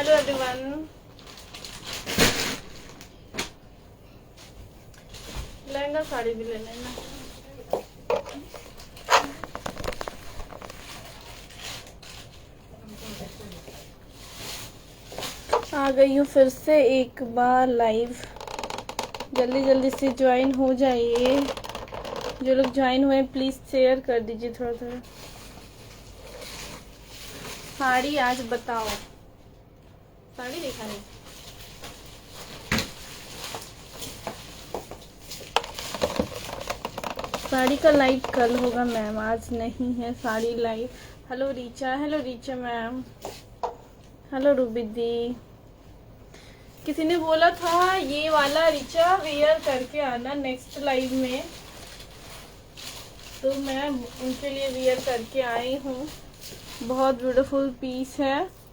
Hello everyone. Lehenga sari भी ले लेना। आ गई हूँ फिर से एक बार लाइव। जल्दी जल्दी से ज्वाइन हो जाइए। जो लोग ज्वाइन हुए प्लीज शेयर कर दीजिए थोड़ा थोड़ा। साड़ी आज बताओ, साड़ी दिखा रही। साड़ी का लाइव कल होगा मैम, आज नहीं है sari live. Hello Richa ma'am. Hello Ruby दी। किसी ने बोला था ये वाला रीचा वेयर करके आना नेक्स्ट लाइव में, तो मैं उनके लिए वेयर करके आई हूँ। बहुत ब्यूटीफुल पीस है।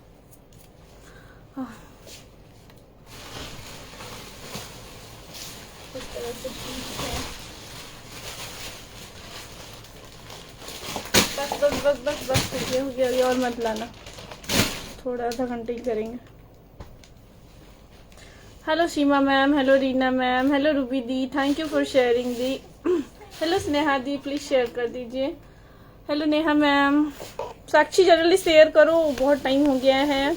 इस तरह से पीस है। बस हो गया और मत लाना, थोड़ा आधा घंटे ही करेंगे। Hello Seema ma'am, hello Reena ma'am, hello Ruby the, thank you for sharing the. Hello Sneha the, please share कर दीजिए। Hello Neha ma'am. साक्षी जल्दी शेयर करो, बहुत टाइम हो गया है।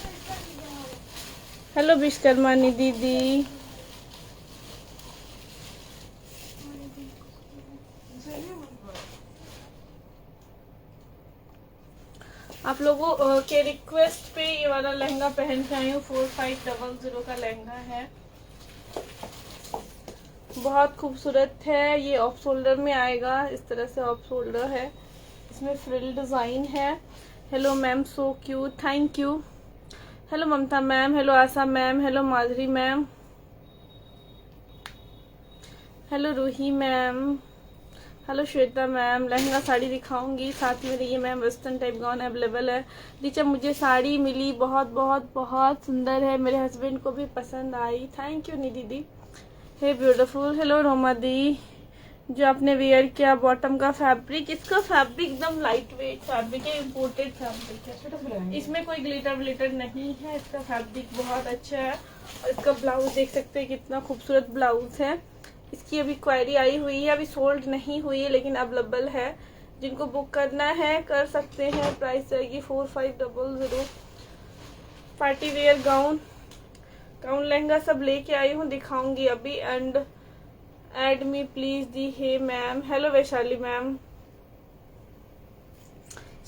हेलो विश्वकर्मानी दीदी। आप लोगों के रिक्वेस्ट पे ये वाला लहंगा पहन के आई हूँ। 4500 का लहंगा है, बहुत खूबसूरत है। ये ऑफ शोल्डर में आएगा, इस तरह से ऑफ शोल्डर है, इसमें फ्रिल डिजाइन है। Hello ma'am, so cute, thank you. Hello Mamta ma'am, hello Asha ma'am, hello Madhuri ma'am, hello Roohi ma'am, hello Shweta ma'am. Lehenga sari दिखाऊंगी, साथ में ये ma'am western type gown available है। नीचे मुझे साड़ी मिली, बहुत बहुत बहुत सुंदर है, मेरे हस्बैंड को भी पसंद आई। थैंक यू निधि दी। Hey beautiful. हेलो रोमा दी। जो आपने वेयर किया बॉटम का फैब्रिक, इसका फैब्रिक एकदम लाइट वेट फैब्रिक है, इम्पोर्टेड फैब्रिक है, इसमें कोई ग्लिटर व्लिटर नहीं है। इसका फैब्रिक बहुत अच्छा है। और इसका ब्लाउज देख सकते हैं कितना खूबसूरत ब्लाउज है। इसकी अभी क्वेरी आई हुई है, अभी सोल्ड नहीं हुई है, लेकिन अवेलेबल है। जिनको बुक करना है कर सकते हैं। प्राइस रहेगी 4500। पार्टी वेयर गाउन लहंगा सब लेके आई हूँ, दिखाऊंगी अभी। एंड एड मी प्लीज दी। Hey ma'am, hello Vaishali ma'am.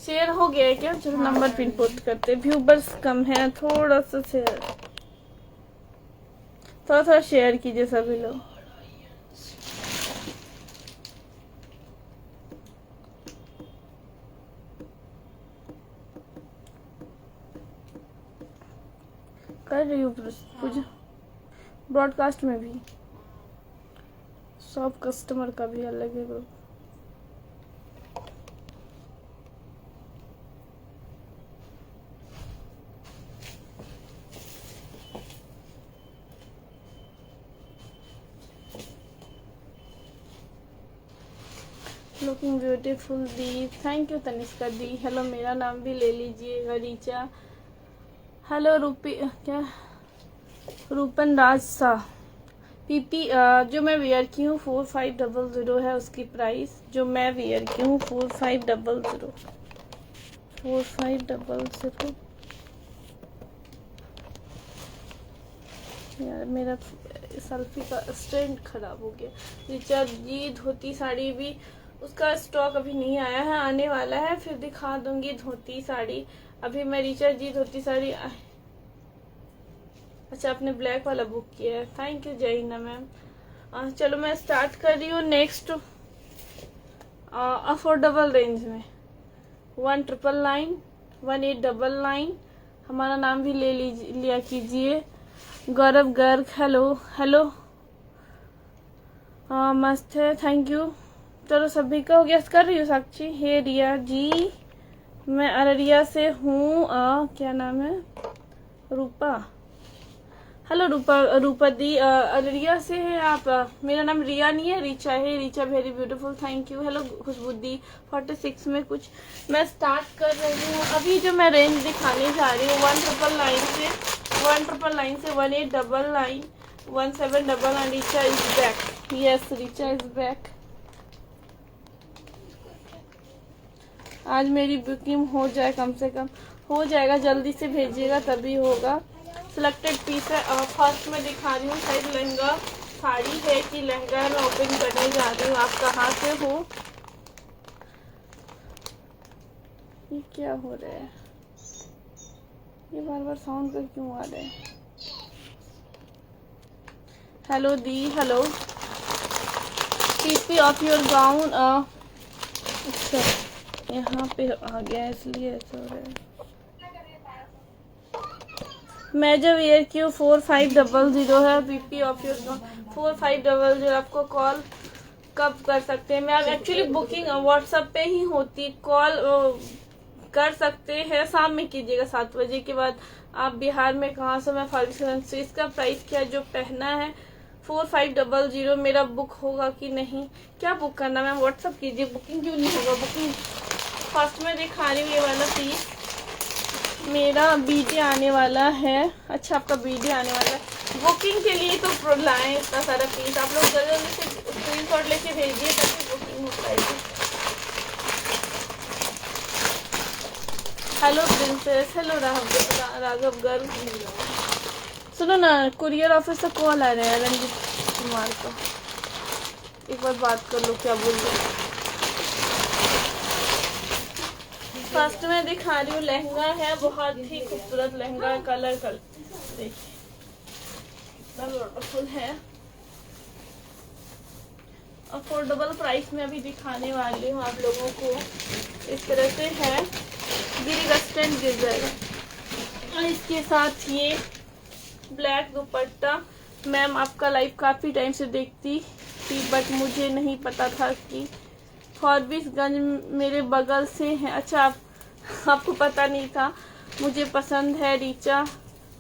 Share हो गया है क्या? चलो नंबर पिन पोस्ट करते। व्यूवर्स कम है, थोड़ा सा थोड़ा शेयर कीजिए सभी लोग। कर रही हूँ पूजा ब्रॉडकास्ट में भी, सब कस्टमर का भी अलग है group. Looking beautiful the, thank you Tanishka the. Hello, मेरा नाम भी ले लीजिएगा रीचा। हेलो रूपन राज सा। पीपी जो मैं वेयर की हूँ 4500 है उसकी प्राइस। जो मैं वेयर की हूँ 4500। यार मेरा सेल्फी का स्टैंड खराब हो गया। रिचार्ज जी धोती साड़ी भी, उसका स्टॉक अभी नहीं आया है, आने वाला है, फिर दिखा दूंगी धोती साड़ी। अभी मैं रिचार्ज जी धोती साड़ी अच्छा आपने ब्लैक वाला बुक किया है, थैंक यू जहीना मैम। चलो मैं स्टार्ट कर रही हूँ। नेक्स्ट अफोर्डेबल रेंज में 1999, 1899। हमारा नाम भी लिया कीजिए। गौरव गर्ग, हेलो मस्त है, थैंक यू। चलो सभी का हो गया, कर रही हूँ साक्षी। हे रिया जी, मैं अररिया से हूँ। क्या नाम है? रूपा। हेलो रूपा दी, अररिया से है आप? मेरा नाम रिया नहीं है, रीचा है। Richa very beautiful, thank you. Hello Khushboo दी। 46 में कुछ मैं स्टार्ट कर रही हूँ। अभी जो मैं रेंज दिखाने जा रही हूँ 1999 से 1899 से 1899 1799। Richa is back. Yes, Richa is back. आज मेरी बुकिंग हो जाए, कम से कम हो जाएगा, जल्दी से भेजिएगा तभी होगा। सिलेक्टेड पीस है। फर्स्ट में दिखा रही हूँ, शायद लहंगा साड़ी है कि लहंगा मैं ओपन करने जा रही हूँ। आप कहाँ से हो? ये क्या हो रहा है? ये बार बार साउंड पर क्यों आ रहा है? हेलो दी, hello. Piece of your gown. अच्छा, यहाँ पे आ गया इसलिए ऐसा हो रहा है। मैं जब एयर क्यू 4500 है। PP of your 4500। आपको कॉल कब कर सकते हैं मैम? एक्चुअली बुकिंग व्हाट्सएप पे ही होती, कॉल कर सकते हैं शाम में कीजिएगा 7 बजे के बाद। आप बिहार में कहाँ से? मैं फार्मेसी से। इसका प्राइस क्या है जो पहना है? 4500। मेरा बुक होगा कि नहीं? क्या बुक करना मैम? व्हाट्सएप कीजिए। बुकिंग क्यों नहीं होगा? बुकिंग फर्स्ट में दिखा रही हूँ ये वाला पीस। मेरा बीडे आने वाला है। अच्छा, आपका बीडे आने वाला है। बुकिंग के लिए तो लाएं इतना सारा पीस। आप लोग जल्दी से स्क्रीनशॉट लेके भेजिए ताकि बुकिंग हो पाएगी। Hello princess, hello Raghav girl. सुनो ना, कुरियर ऑफिस से कॉल आ रहा है रंजीत कुमार का। एक बार बात कर लो, क्या बोल रहे। फर्स्ट में दिखा रही हूँ, लहंगा है, बहुत ही खूबसूरत लहंगा। कलर देखिए, ब्यूटीफुल है। अफोर्डेबल प्राइस में अभी दिखाने वाली हूँ आप लोगों को। इस तरह से है, गिरिगस्टेंट गिर जाएगा। और इसके साथ ये ब्लैक दुपट्टा। मैम आपका लाइव काफ़ी टाइम से देखती थी, बट मुझे नहीं पता था कि फॉरबिसगंज मेरे बगल से है। अच्छा, आपको पता नहीं था। मुझे पसंद है रिचा,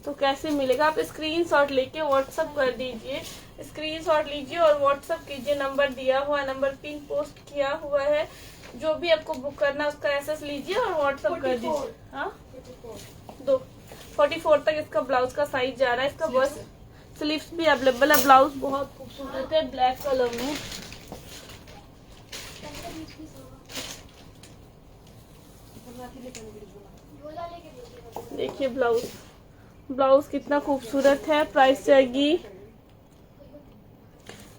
तो कैसे मिलेगा? आप स्क्रीनशॉट लेके व्हाट्सअप कर दीजिए। स्क्रीनशॉट लीजिए और व्हाट्सअप कीजिए। नंबर दिया हुआ, नंबर पिन पोस्ट किया हुआ है। जो भी आपको बुक करना है उसका एसेस लीजिए और व्हाट्सअप कर दीजिए। हाँ, 44 तक इसका ब्लाउज का साइज जा रहा है। इसका बस स्लीव्स भी अवेलेबल है। ब्लाउज बहुत खूबसूरत है, ब्लैक कलर में। देखिए ब्लाउज कितना खूबसूरत है। प्राइस जाएगी,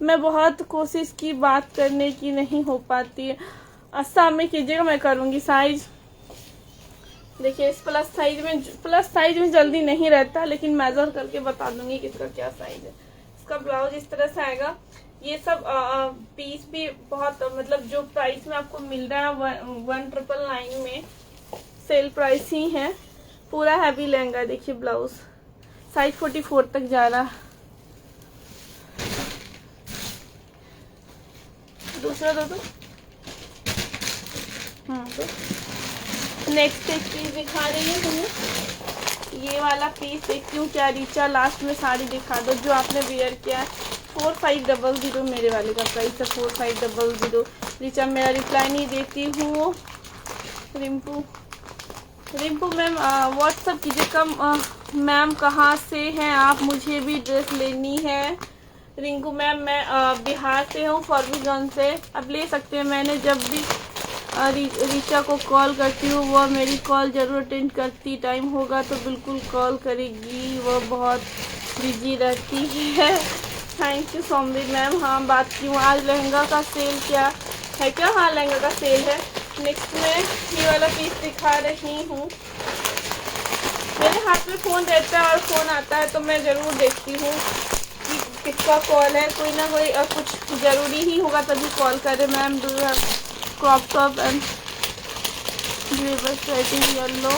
मैं बहुत कोशिश की बात करने की, नहीं हो पाती है। अस्सा में कीजिएगा, मैं करूंगी। साइज देखिए, इस प्लस साइज में जल्दी नहीं रहता, लेकिन मेजर करके बता दूंगी कि इसका क्या साइज है। इसका ब्लाउज इस तरह से आएगा। ये सब पीस भी बहुत, मतलब जो प्राइस में आपको मिल रहा है 1999 में, सेल प्राइस ही है। पूरा हैवी लहंगा। देखिए ब्लाउज साइज 44 तक जा रहा। दूसरा दो। तो नेक्स्ट एक पीस दिखा रही हूँ। ये वाला पीस देखती हूँ क्या रिचा लास्ट में साड़ी दिखा दो जो आपने वेयर किया है। 4500 मेरे वाले का प्राइस है। 4500। रिचा मेरा रिप्लाई नहीं देती हूँ। रिम्पू मैम व्हाट्सअप कीजिए। कम मैम कहाँ से हैं आप? मुझे भी ड्रेस लेनी है। रिंकू मैम मैं बिहार से हूँ, फॉरबिसगंज से। अब ले सकते हैं। मैंने जब भी रिचा को कॉल करती हूँ वह मेरी कॉल जरूर अटेंड करती। टाइम होगा तो बिल्कुल कॉल करेगी, वह बहुत बिजी रहती है। Thank you Saumya ma'am. हाँ बात की हूँ। आज लहंगा का सेल क्या है? क्या? हाँ लहंगा का सेल है। नेक्स्ट में ये वाला पीस दिखा रही हूँ। मेरे हाथ में फ़ोन रहता है और फ़ोन आता है तो मैं ज़रूर देखती हूँ कि किसका कॉल है। कोई ना कोई कुछ ज़रूरी ही होगा तभी कॉल करे। Ma'am do have crop top and yellow?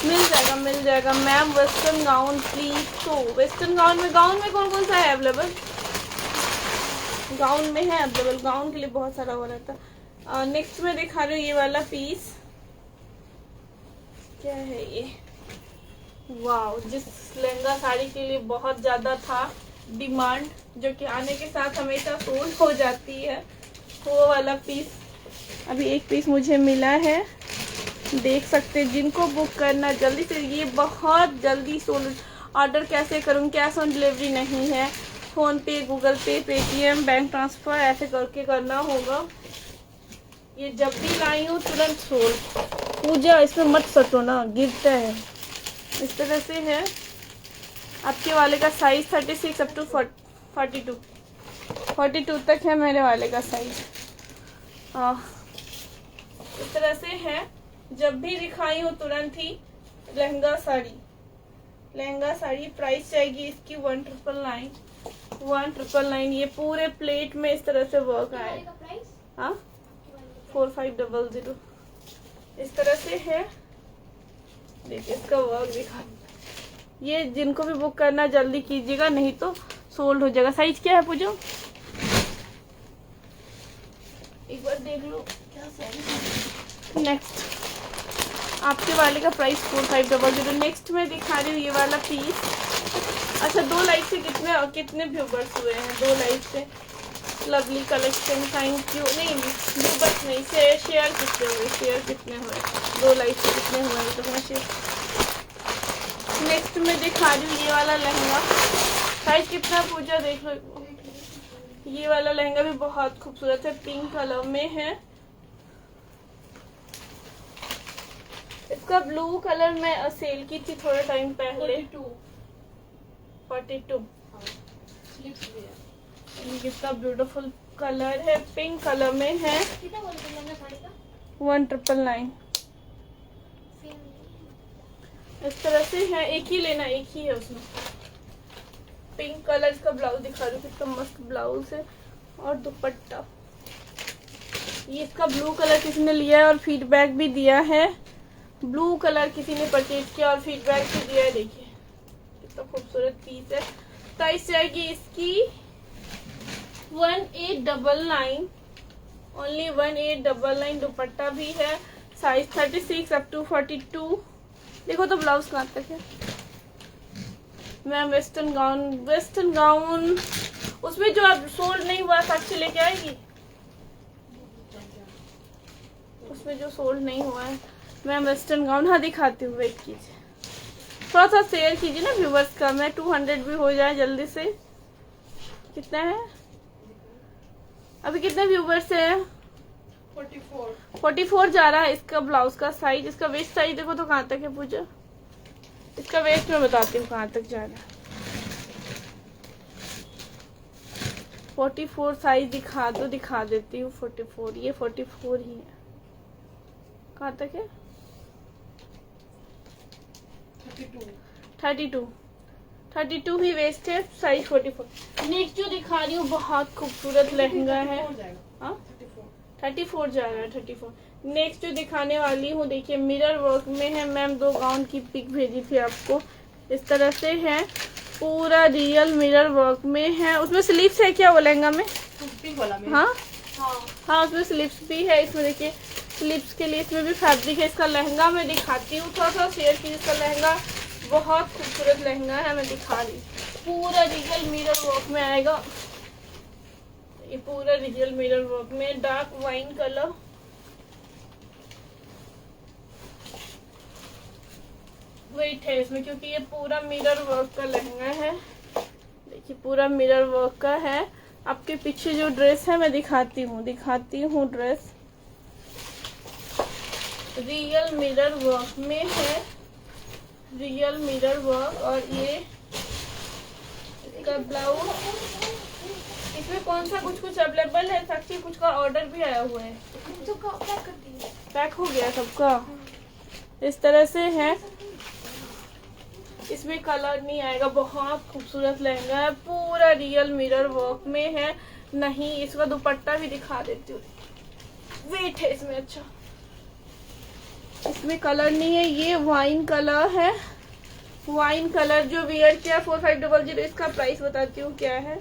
मिल जाएगा मैम। Western gown please. तो वेस्टर्न गाउन में कौन सा है अवेलेबल? गाउन में है अवेलेबल। गाउन के लिए बहुत सारा हो रहता है। नेक्स्ट में दिखा रही हूँ ये वाला पीस। क्या है ये? वाव, जिस लहंगा साड़ी के लिए बहुत ज़्यादा था डिमांड, जो कि आने के साथ हमेशा सोल्ड हो जाती है, वो वाला पीस। अभी एक पीस मुझे मिला है, देख सकते हैं। जिनको बुक करना जल्दी से, ये बहुत जल्दी सोल्ड। ऑर्डर कैसे करूँ, कैश ऑन डिलीवरी नहीं है, फ़ोन पे, गूगल पे, पेटीएम, बैंक ट्रांसफ़र ऐसे करके करना होगा। ये जब भी लाई हूँ तुरंत सोल्ड। पूजा इसमें मत सटो ना, गिरता है। इस तरह से है। आपके वाले का साइज़ 36 अप टू 42 तक है मेरे वाले का साइज़। इस तरह से है। जब भी दिखाई हूँ तुरंत ही लहंगा साड़ी प्राइस जाएगी इसकी 1999। ये पूरे प्लेट में इस तरह से वर्क आएगा। हाँ 4500 इस तरह से है। देखिए इसका वर्क दिखा। ये जिनको भी बुक करना जल्दी कीजिएगा, नहीं तो सोल्ड हो जाएगा। साइज क्या है पूजो, एक बार देख लो क्या साइज। नेक्स्ट आपके वाले का प्राइस 4500। नेक्स्ट मैं दिखा रही हूँ ये वाला पीस। अच्छा 2 लाइक से कितने व्यूवर्स हुए हैं? 2 लाइक से लवली कलेक्शन, थैंक यू। नहीं व्यूवर्स नहीं, शेयर कितने हुए? 2 लाइक से कितने हुए हैं तो मैं शेयर। नेक्स्ट मैं दिखा रही हूँ ये वाला लहंगा। साइज कितना पूजा देख लो। ये वाला लहंगा भी बहुत खूबसूरत है, पिंक कलर में है। इसका ब्लू कलर में सेल की थी थोड़ा टाइम पहले। 42 कितना ब्यूटीफुल कलर है, पिंक कलर में है। 1999 इस तरह से है। एक ही लेना, एक ही है उसमें। पिंक कलर का ब्लाउज दिखा रही हूँ, कितना मस्त ब्लाउज है। और दुपट्टा ये इसका ब्लू कलर किसी ने लिया है और फीडबैक भी दिया है। ब्लू कलर किसी ने परचेज किया और फीडबैक भी दिया है। देखिए कितना खूबसूरत पीस है। प्राइस जाएगी इसकी 1899, ओनली 1899। दुपट्टा भी है, साइज 36 अप टू 42। देखो तो ब्लाउज कहाँ तक है मैम। वेस्टर्न गाउन उसमें जो अब सोल्ड नहीं हुआ साक्षी लेके आएगी। उसमें जो सोल्ड नहीं हुआ है मैम वेस्टर्न गाउन। हाँ दिखाती हूँ, वेट कीजिए, थोड़ा सा शेयर कीजिए ना व्यूवर्स का। मैं 200 भी हो जाए जल्दी से। कितना है अभी, कितने व्यूवर्स है? 44 जा रहा है इसका ब्लाउज का साइज। इसका वेस्ट साइज देखो तो कहाँ तक है पूजा। इसका वेस्ट मैं बताती हूँ कहाँ तक जा रहा है। 44 साइज दिखा दो, दिखा देती हूँ। 44 ये 44 ही है। कहाँ तक है? 32 ही वेस्ट है, साइज 44। नेक्स्ट जो दिखा रही हूँ बहुत खूबसूरत लहंगा है। 34 जा रहा है, 34। नेक्स्ट जो दिखाने वाली हूँ देखिए मिरर वर्क में है। मैम 2 गाउन की पिक भेजी थी आपको। इस तरह से है, पूरा रियल मिरर वर्क में है। उसमें स्लीव्स है क्या वो लहंगा में? हाँ उसमें स्लीव्स भी है। इसमें देखिए स्लीव्स के लिए इसमें भी फैब्रिक है। इसका लहंगा मैं दिखाती हूँ, थोड़ा सा शेयर कीजिए। इसका लहंगा बहुत खूबसूरत लहंगा है, मैं दिखा रही। पूरा रियल मिरर वर्क में आएगा। ये पूरा रियल मिरर वर्क में डार्क वाइन कलर। वेट है इसमें क्योंकि ये पूरा मिरर वर्क का लहंगा है। देखिए पूरा मिरर वर्क का है। आपके पीछे जो ड्रेस है मैं दिखाती हूँ ड्रेस रियल मिरर वर्क में है। Real mirror work. और ये इसका ब्लाउज, इसमें कौन सा कुछ अवेलेबल है साक्षी? कुछ का ऑर्डर भी आया हुआ है, पैक हो गया सबका। इस तरह से है। इसमें कलर नहीं आएगा। बहुत खूबसूरत लहंगा है, पूरा रियल मिरर वर्क में है। नहीं इसका दुपट्टा भी दिखा देती हूँ, वेट है इसमें। अच्छा इसमें कलर नहीं है, ये वाइन कलर है। वाइन कलर जो वियर किया 4500। इसका प्राइस बताती हूँ क्या है।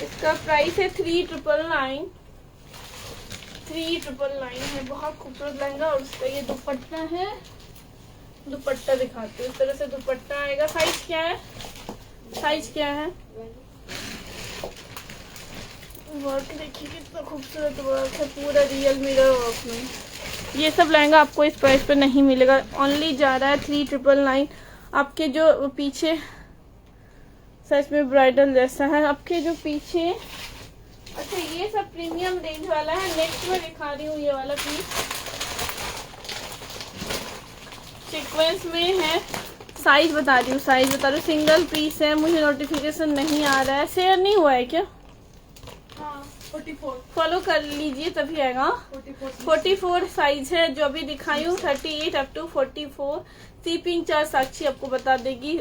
इसका प्राइस है 3999। 3999 है। बहुत खूबसूरत लहंगा। और उसका ये दुपट्टा है। दुपट्टा दिखाती हूँ, इस तरह से दुपट्टा आएगा। साइज क्या है? वर्क देखिए कितना खूबसूरत वर्क है, पूरा रियल मिरर वर्क में। ये सब लहंगा आपको इस प्राइस पे नहीं मिलेगा। ओनली जा रहा है 3999। आपके जो पीछे सच में ब्राइडल जैसा है आपके जो पीछे। अच्छा ये सब प्रीमियम रेंज वाला है। नेक्स्ट में दिखा रही हूँ ये वाला पीस सीक्वेंस में है। साइज बता रही हूँ, साइज बता रही हूँ। सिंगल पीस है, मुझे नोटिफिकेशन नहीं आ रहा है। शेयर नहीं हुआ है क्या? हाँ 44 फॉलो कर लीजिए तभी आएगा। 44 साइज है जो अभी दिखाई हूँ। 38 अप टू 44। शिपिंग चार्ज साक्षी आपको बता देगी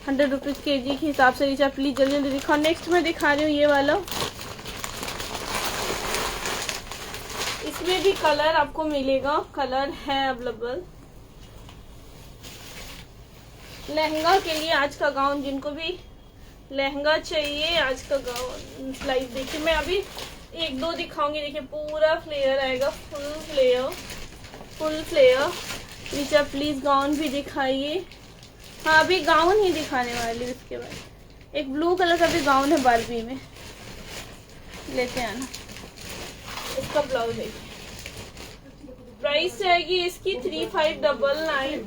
100 रुपीज kg के हिसाब से। रीचा प्लीज जल्दी जल्दी दिखाओ। नेक्स्ट में दिखा रही हूँ ये वाला। इसमें भी कलर आपको मिलेगा, कलर है अवेलेबल। लहंगा के लिए आज का गाउन, जिनको भी लहंगा चाहिए आज का गाउन स्लाइस देखिए। मैं अभी एक दो दिखाऊंगी। देखिए पूरा फ्लेयर आएगा, फुल फ्लेयर, फुल फ्लेयर। नीचे प्लीज गाउन भी दिखाइए। हाँ अभी गाउन ही दिखाने वाली। इसके बाद एक ब्लू कलर का भी गाउन है बारबी में, लेते आना। इसका ब्लाउज है। प्राइस जाएगी इसकी 3599।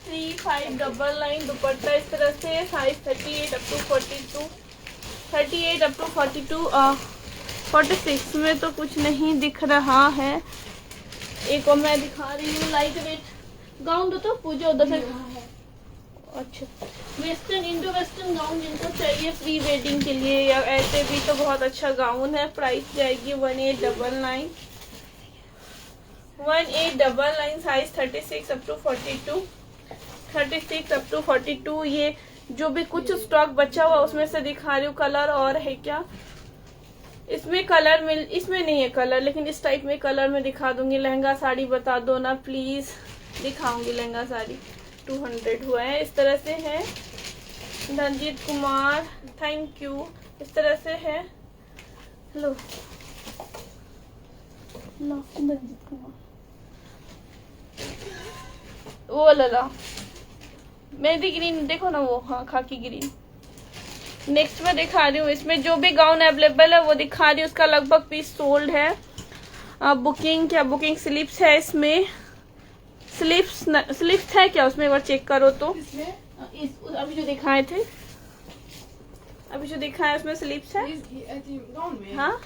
3599। दुपट्टा इस तरह से। Size 38 up to 42। 38 up to 42। 46 में तो कुछ नहीं दिख रहा है। एक और मैं दिखा रही हूँ लाइट वेट गाउन। तो पूजा उधर से अच्छा वेस्टर्न, इंडो वेस्टर्न गाउन जिनको चाहिए प्री वेडिंग के लिए या ऐसे भी तो बहुत अच्छा गाउन है। प्राइस जाएगी 1899। 1899। Size 36 up to 42। 36 up to 42। ये जो भी कुछ स्टॉक बचा हुआ उसमें से दिखा रही हूँ। कलर और है क्या इसमें? कलर मिल, इसमें नहीं है कलर, लेकिन इस टाइप में कलर में दिखा दूंगी। लहंगा साड़ी बता दो ना प्लीज, दिखाऊंगी। लहंगा साड़ी 200 हुआ है। इस तरह से है। Dhanjeet Kumar thank you. इस तरह से है। लो धनजीत कुमार वो लला मेहंदी ग्रीन देखो ना वो, हाँ खाकी ग्रीन। नेक्स्ट में दिखा रही हूँ। इसमें जो भी गाउन अवेलेबल है वो दिखा रही हूँ। उसका लगभग पीस सोल्ड है। बुकिंग क्या बुकिंग स्लिप्स है इसमें। स्लिप्स है क्या उसमें? एक बार चेक करो तो। अभी जो दिखाए थे, अभी जो दिखाया उसमें स्लिप्स है। हाँ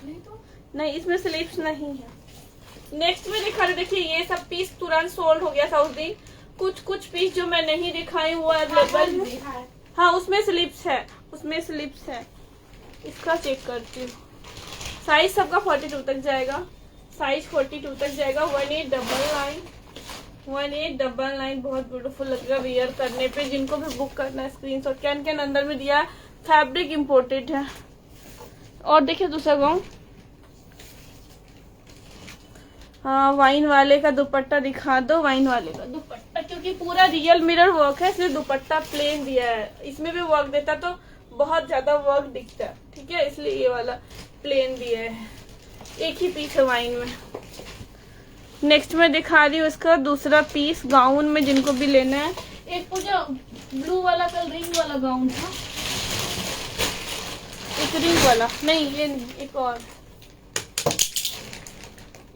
नहीं इसमें स्लिप्स नहीं है। नेक्स्ट में दिखा रही देखिए ये सब पीस तुरंत सोल्ड हो गया था उस दिन। कुछ पीस जो मैं नहीं दिखाई वो अवेलेबल है। हाँ उसमें स्लिप्स है, उसमें स्लिप्स है। इसका चेक करती हूँ। साइज सबका 42 तक जाएगा। साइज 42 तक जाएगा। 1899। 1899 बहुत ब्यूटीफुल लगेगा वियर करने पे। जिनको भी बुक करना है स्क्रीनशॉट। कैन अंदर में दिया है। फैब्रिक इम्पोर्टेड है। और देखिए दूसरा गाउन। हाँ वाइन वाले का दुपट्टा दिखा दो। वाइन वाले का दुपट्टा क्योंकि पूरा रियल मिरर वर्क है इसलिए दुपट्टा प्लेन दिया है। इसमें भी वर्क देता तो बहुत ज्यादा वर्क दिखता है, ठीक है, इसलिए ये वाला प्लेन दिया है। एक ही पीस है वाइन में। नेक्स्ट में दिखा रही हूँ इसका दूसरा पीस गाउन में, जिनको भी लेना है। एक पूजा ब्लू वाला कल रिंग वाला गाउन था, एक रिंग वाला नहीं, ये नहीं, एक और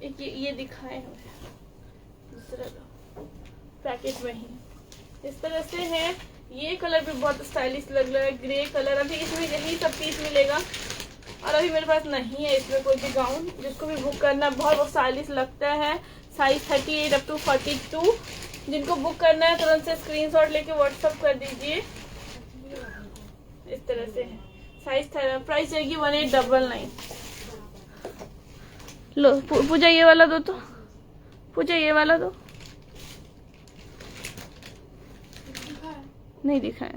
एक ये दिखाए हैं दूसरा पैकेट में ही। इस तरह से है। ये कलर भी बहुत स्टाइलिश लग रहा है, ग्रे कलर। अभी इसमें यही सब पीस मिलेगा और अभी मेरे पास नहीं है इसमें कोई भी गाउन। जिसको भी बुक करना बहुत स्टाइलिश लगता है। Size 38 up to 42। जिनको बुक करना है तुरंत से स्क्रीनशॉट लेके व्हाट्सअप कर दीजिए। इस तरह से है। साइज प्राइस रहेगी 1899। लो पूजा ये वाला दो तो, पूजा ये वाला दो। नहीं दिखाया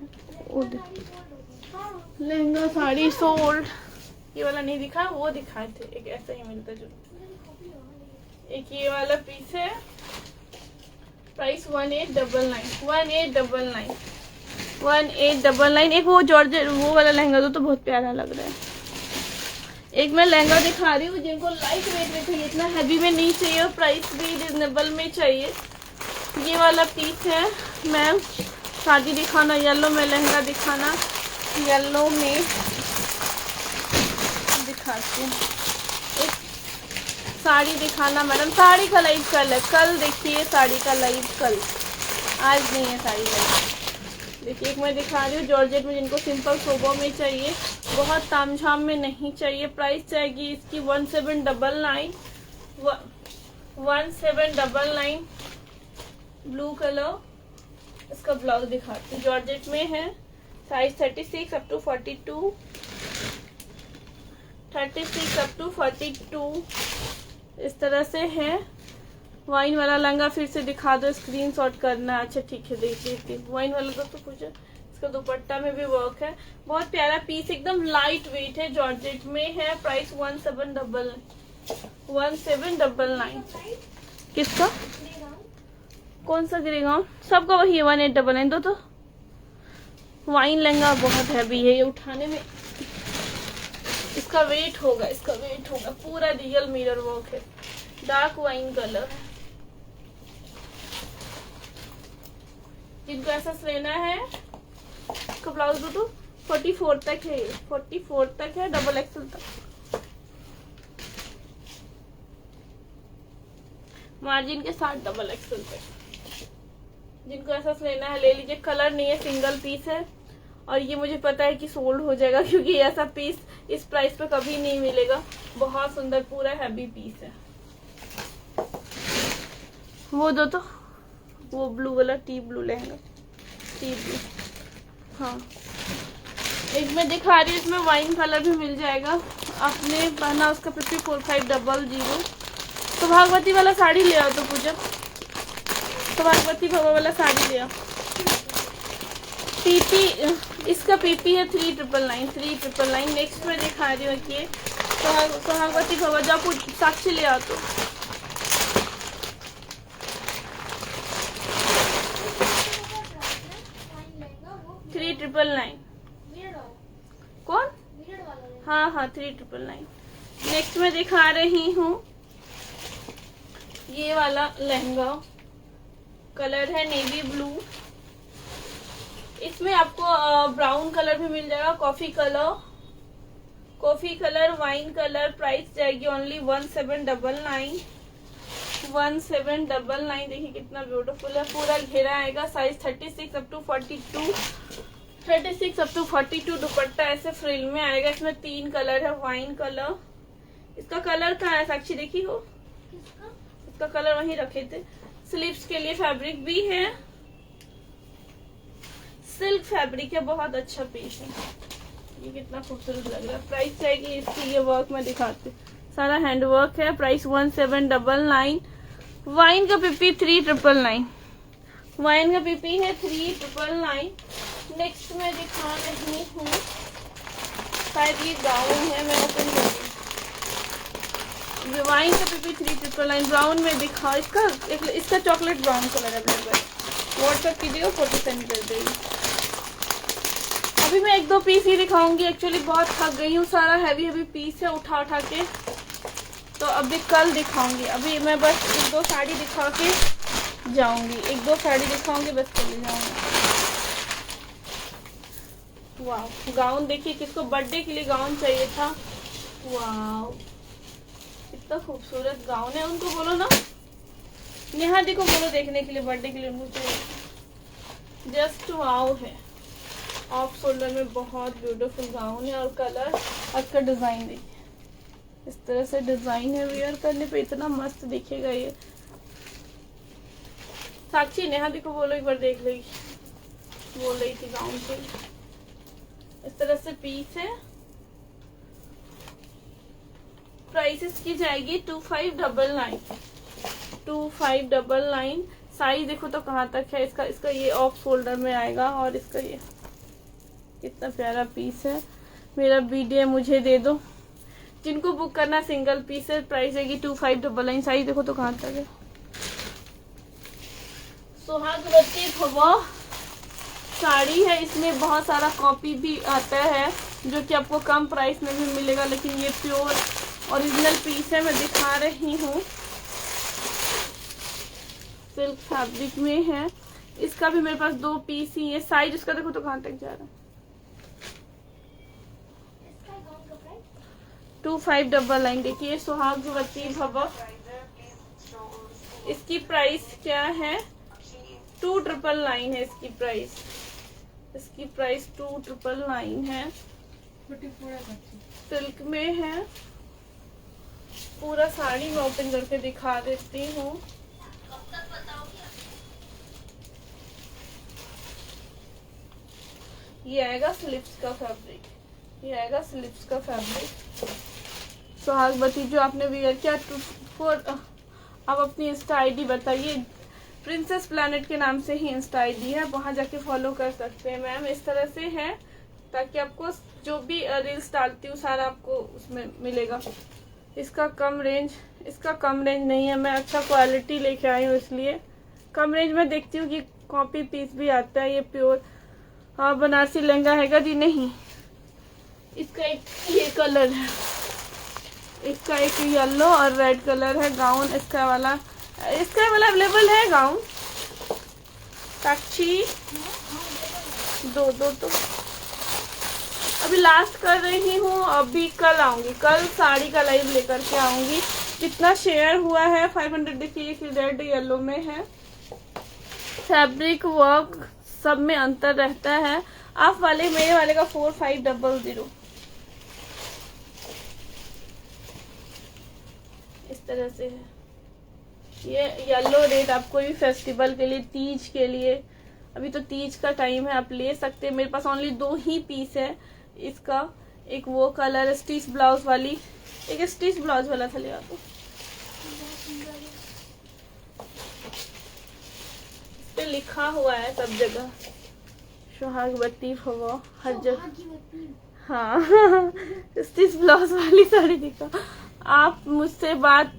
लहंगा साड़ी सोल्ड। ये वाला नहीं दिखा, वो दिखाए थे। एक ऐसा ही मिलता जो एक ये वाला पीस है। प्राइस 1899। 1899। 1899। एक वो जॉर्जेट वो वाला लहंगा दो तो बहुत प्यारा लग रहा है। एक मैं लहंगा दिखा रही हूँ जिनको लाइट वेट में चाहिए, इतना हैवी में नहीं चाहिए और प्राइस भी रिजनेबल में चाहिए। ये वाला पीस है। मैम शादी दिखाना, येलो में लहंगा दिखाना। येलो में दिखाती हूँ। एक साड़ी दिखाना मैडम। साड़ी का लाइव कल है, कल देखिए साड़ी का लाइव कल, आज नहीं है साड़ी लाइव। देखिए एक मैं दिखा रही हूँ जॉर्जेट में, जिनको सिंपल सोबर में चाहिए, बहुत तामझाम में नहीं चाहिए। प्राइस जाएगी इसकी 1799, 1799 ब्लू कलर। इसका ब्लाउज दिखाती हूँ, जॉर्जेट में है, size 36 up to 42, 36 up to 42 इस तरह से है। वाइन वाला लहंगा फिर से दिखा दो, स्क्रीनशॉट करना। अच्छा ठीक है, देख लेती हूँ। वाइन वाला तो पूछो। इसका दुपट्टा में भी वर्क है, बहुत प्यारा पीस, एकदम लाइट वेट है, जॉर्जेट में है। प्राइस 1799। किसका, कौन सा ग्रे गाउन? सबका वही है 1899। दो तो वाइन लहंगा बहुत हैवी है, ये उठाने में इसका वेट होगा, इसका वेट होगा। पूरा रियल मिरर वर्क है, डार्क वाइन कलर है। जिनको ऐसा लेना है, इसका ब्लाउज दो 44 तक है, 44 तक है, डबल एक्सल तक। मार्जिन के साथ डबल एक्सल तक। जिनको ऐसा लेना है ले लीजिए। कलर नहीं है, सिंगल पीस है, और ये मुझे पता है कि सोल्ड हो जाएगा, क्योंकि ऐसा पीस इस प्राइस पे कभी नहीं मिलेगा। बहुत सुंदर पूरा हैवी पीस है। वो दो तो, वो ब्लू वाला tea blue lehenga, tea blue. हाँ एक मैं दिखा रही हूँ, इसमें वाइन कलर भी मिल जाएगा। आपने पहना उसका 54,500। तो भागवती वाला साड़ी ले आओ तो पूजा, तो भागवती भवा वाला साड़ी ले आओ। पीपी, इसका पीपी है 3999। नेक्स्ट में दिखा रही हूँ कि सोहागवती भवा, जाओ साक्षी ले आओ तो। थ्री 399। कौन? हाँ हाँ 399। नेक्स्ट में दिखा रही हूँ ये वाला लहंगा, कलर है नेवी ब्लू। इसमें आपको ब्राउन कलर भी मिल जाएगा, coffee colour, wine colour. Price जाएगी ओनली 1799। 1799। देखिए कितना ब्यूटीफुल है, पूरा घेरा आएगा। Size 36 up to 42, 36 up to 42। Dupatta ऐसे फ्रिल में आएगा। इसमें 3 कलर है, वाइन कलर। इसका कलर कहाँ है साक्षी, देखी हो? इसका कलर वहीं रखे थे। स्लीव्स के लिए फैब्रिक भी है, सिल्क फैब्रिक है, बहुत अच्छा पीस है। ये कितना खूबसूरत लग रहा है। प्राइस जाएगी इसकी, ये वर्क में दिखाती हूँ, सारा हैंड वर्क है। प्राइस 1799। वाइन का पीपी 3999। वाइन का पीपी है 3999। नेक्स्ट में दिखा रही हूँ, शायद ये गाउन है, मैं ओपन करूँगी। वाइन का पीपी 3999 ब्राउन में दिखा। इसका चॉकलेट ब्राउन कलर है। व्हाट्सएप कीजिएगा, फोटो सेंड कर देगी। अभी मैं 1-2 पीस ही दिखाऊंगी, एक्चुअली बहुत थक गई हूँ। सारा हैवी पीस है, उठा के, तो अभी कल दिखाऊंगी। अभी मैं बस 1-2 साड़ी दिखा के जाऊंगी, 1-2 साड़ी दिखाऊंगी, बस चले जाऊंगी। वाह, गाउन देखिए, किसको बर्थडे के लिए गाउन चाहिए था। वाह इतना खूबसूरत गाउन है। उनको बोलो ना, नेहा दी को बोलो देखने के लिए, बर्थडे के लिए उनको चाहिए। जस्ट वाव है, ऑफ शोल्डर में बहुत ब्यूटीफुल गाउन है। और कलर, इसका डिजाइन देखिए, इस तरह से डिजाइन है। वेयर करने पे इतना मस्त दिखेगा ये। साक्षी नेहा दी को बोलो एक बार देख लेगी, बोल रही थी गाउन पे। इस तरह से पीस है। प्राइसेस की जाएगी 2599। 2599। साइज देखो तो कहाँ तक है इसका ये ऑफ शोल्डर में आएगा। और इसका ये कितना प्यारा पीस है। मेरा वीडियो मुझे दे दो। जिनको बुक करना सिंगल पीस है, प्राइस आएगी 2599। साइज देखो तो कहाँ तक है। सुहागवती भवा साड़ी है, इसमें बहुत सारा कॉपी भी आता है जो कि आपको कम प्राइस में भी मिलेगा, लेकिन ये प्योर ओरिजिनल पीस है। मैं दिखा रही हूँ, सिल्क फैब्रिक में है। इसका भी मेरे पास 2 पीस ही है। साइज इसका देखो तो कहाँ तक जा रहा है। 2599। देखिए सुहागवती भवा, इसकी प्राइस क्या है, 2999 है इसकी प्राइस। इसकी प्राइस 2999 है। 44 है बच्ची। सिल्क में है। पूरा साड़ी मैं ओपन करके दिखा देती हूँ। ये आएगा स्लिप्स का फैब्रिक, ये आएगा स्लिप्स का फैब्रिक। सुहागवती जो आपने वियर किया आप अपनी इंस्टा आईडी बताइए। प्रिंसेस प्लैनेट के नाम से ही इंस्टा आईडी है, वहां जाके फॉलो कर सकते हैं मैम। इस तरह से है ताकि आपको जो भी रील्स डालती हूँ सारा आपको उसमें मिलेगा। इसका कम रेंज नहीं है, मैं अच्छा क्वालिटी लेके आई हूँ इसलिए कम रेंज में देखती हूँ कि कॉपी पीस भी आता है। ये प्योर बनारसी लहंगा हैगा जी, नहीं। इसका एक ये कलर है, इसका एक येलो और रेड कलर है गाउन। इसका वाला अवेलेबल है गाउन। साक्षी दो तो अभी लास्ट कर रही हूँ, अभी कल आऊंगी, कल साड़ी का लाइव लेकर के आऊंगी। कितना शेयर हुआ है 500 देखिए, रेड येलो में है। फैब्रिक वर्क सब में अंतर रहता है। आप वाले मेरे वाले का 4500 इस तरह से है। ये येलो रेड आपको भी फेस्टिवल के लिए, तीज के लिए, अभी तो तीज का टाइम है, आप ले सकते हैं। मेरे पास ओनली 2 ही पीस है इसका। एक वो कलर स्टिच ब्लाउज वाली, एक स्टिच ब्लाउज वाला था, ले आपको। इस पे लिखा हुआ है सब जगह सुहागवती हो हर जगह। हाँ स्टिच ब्लाउज वाली साड़ी दिखा। आप मुझसे बात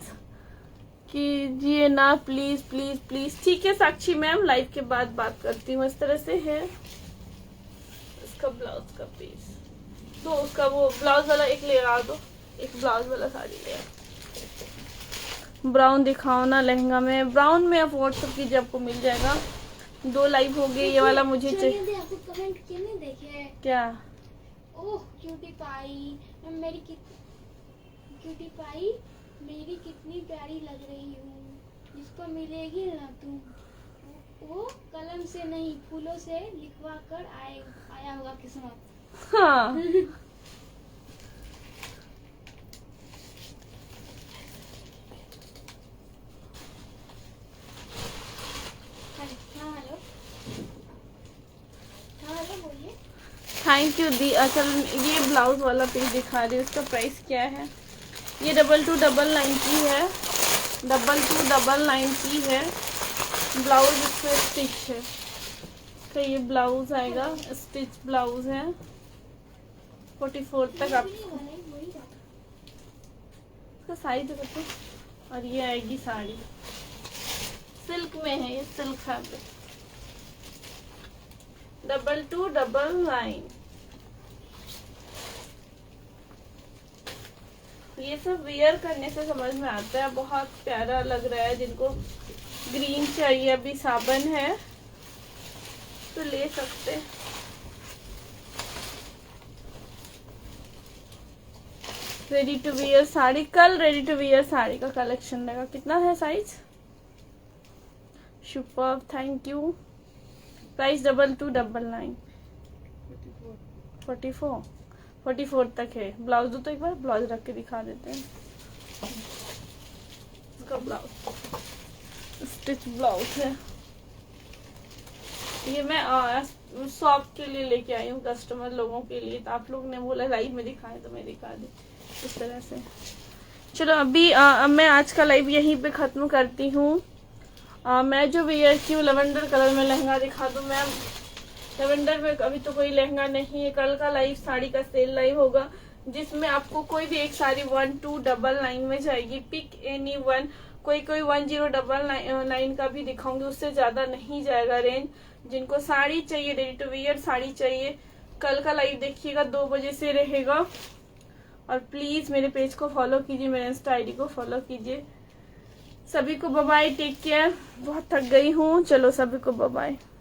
कीजिए ना प्लीज प्लीज प्लीज। ठीक है साक्षी मैम, लाइव के बाद बात करती हूँ। इस तरह से है इसका ब्लाउज का पीस। तो उसका वो ब्लाउज वाला एक ले आ दो, एक ब्लाउज वाला साड़ी ले आ। ब्राउन दिखाओ ना लहंगा में। ब्राउन में आप व्हाट्सएप कीजिए, आपको मिल जाएगा। 2 लाइव हो गए, ये वाला मुझे चाहिए। आपको कमेंट किसने देखे? क्या? ओह क्यूटी पाई मेरी कितनी प्यारी लग रही हूँ। जिसको मिलेगी ना तुम, वो कलम से नहीं फूलों से लिखवा कर आया होगा किस्मत। हाँ हेलो बोलिए। थैंक यू दी। अच्छा ये ब्लाउज वाला पीस दिखा रही हूँ, इसका प्राइस क्या है? ये 2299 की है, 2299 की है। ब्लाउज इसका स्टिच है, तो ये ब्लाउज आएगा, स्टिच ब्लाउज है। 44 तक आप इसका साइज देखो। और ये आएगी साड़ी, सिल्क में है, ये सिल्क फैब्रिक। 2299। ये सब वियर करने से समझ में आता है, बहुत प्यारा लग रहा है। जिनको ग्रीन चाहिए, अभी साबन है तो ले सकते। रेडी टू वियर साड़ी, कल रेडी टू वियर साड़ी का कलेक्शन लगा। कितना है size? Superb, thank you. Price 2299। 44 तक है। ब्लाउज दो तो एक बार, ब्लाउज रख के दिखा देते हैं। इसका ब्लाउज स्टिच ब्लाउज है। ये मैं शॉप के लिए लेके आई हूँ, कस्टमर लोगों के लिए। तो आप लोग ने बोला लाइव में दिखाए तो मैं दिखा दी इस तरह से। चलो अभी मैं आज का लाइव यहीं पे खत्म करती हूँ। मैं जो वियर की हूँ लेवेंडर कलर में लहंगा दिखा दूँ मैम। लेवेंडर में अभी तो कोई लहंगा नहीं है। कल का लाइव साड़ी का सेल लाइव होगा, जिसमें आपको कोई भी एक साड़ी 1299 में जाएगी। Pick any one. कोई 1099 का भी दिखाऊंगी, उससे ज्यादा नहीं जाएगा रेंज। जिनको साड़ी चाहिए, रेडी टू वियर साड़ी चाहिए, कल का लाइव देखिएगा, 2 बजे से रहेगा। और प्लीज मेरे पेज को फॉलो कीजिए, मेरे इंस्टा आईडी को फॉलो कीजिए। सभी को बाय बाय, टेक केयर। बहुत थक गई हूँ, चलो सभी को बाय बाय।